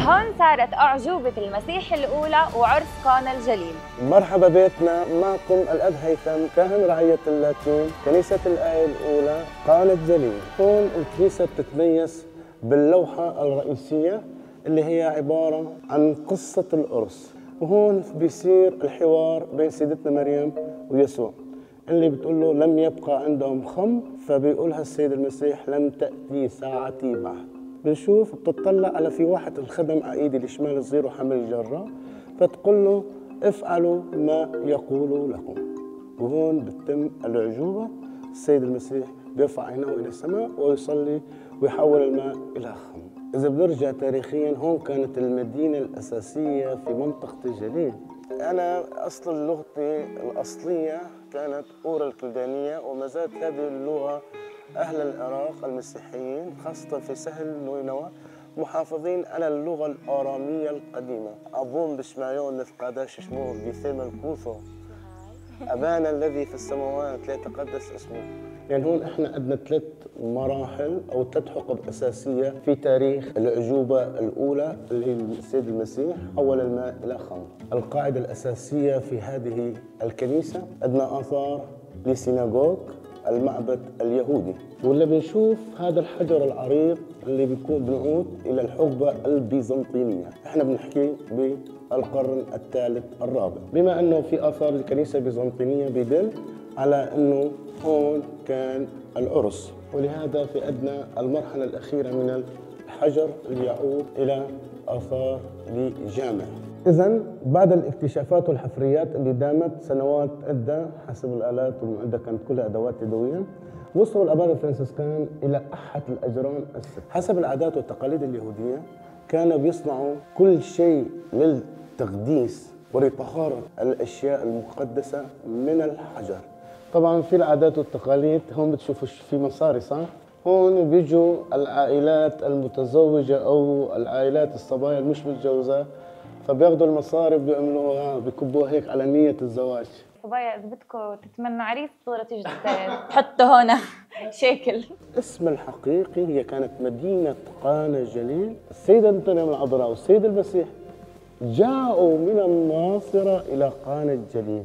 هون صارت أعجوبة المسيح الأولى وعرس قانا الجليل. مرحبا بيتنا، معكم الأب هيثم كاهن رعية اللاتين كنيسة الآية الأولى قانا الجليل. هون الكنيسة بتتميز باللوحة الرئيسية اللي هي عبارة عن قصة العرس، وهون بيصير الحوار بين سيدتنا مريم ويسوع اللي بتقول له لم يبقى عندهم خمر، فبيقولها السيد المسيح لم تأتي ساعتي بعد. بنشوف بتطلع على في واحد الخدم على ايدي الشمال الصغير وحمل الجرة، فتقول له افعلوا ما يقول لكم. وهون بتتم الأعجوبة، السيد المسيح بيرفع عينه إلى السماء ويصلي ويحول الماء إلى خمر. إذا بنرجع تاريخيا، هون كانت المدينة الأساسية في منطقة الجليل. أنا أصل لغتي الأصلية كانت أورا الكلدانية، وما زالت هذه اللغة أهل العراق المسيحيين خاصة في سهل نينوى محافظين على اللغة الآرامية القديمة. أظن بشمعيون نتقاداش شموه بثيم الكوثو أبانا الذي في السماوات لا يتقدس اسمه. يعني هون احنا عندنا 3 مراحل أو 3 حقب أساسية في تاريخ الأعجوبة الأولى اللي هي السيد المسيح حول الماء إلى خمر. القاعدة الأساسية في هذه الكنيسة عندنا آثار لسيناغوغ المعبد اليهودي، واللي بنشوف هذا الحجر العريق اللي بيكون بنعود إلى الحقبة البيزنطينية. احنا بنحكي بالقرن الثالث الرابع، بما أنه في آثار الكنيسة البيزنطينية بيدل على أنه هون كان العرس، ولهذا في عندنا المرحلة الأخيرة من الحجر اللي يعود إلى آثار لجامع. إذن بعد الاكتشافات والحفريات اللي دامت سنوات عدة حسب الآلات والمعدة كانت كلها أدوات يدوية، وصلوا الآباء الفرنسيسكان إلى أحد الأجران الست. حسب العادات والتقاليد اليهودية كانوا بيصنعوا كل شيء للتقديس ولطهارة الأشياء المقدسة من الحجر. طبعا في العادات والتقاليد هون بتشوفوا في مصاري صح؟ هون بيجوا العائلات المتزوجة أو العائلات الصبايا المش متجوزة، فبياخذوا المصاري بيعملوها بكبوها هيك على نية الزواج. صبايا إذا بدكم تتمنوا عريس تقدروا تيجوا تحطوا هون شكل. اسم الحقيقي هي كانت مدينة قانا الجليل. السيدة مريم العذراء والسيد المسيح جاءوا من الناصرة إلى قانا الجليل.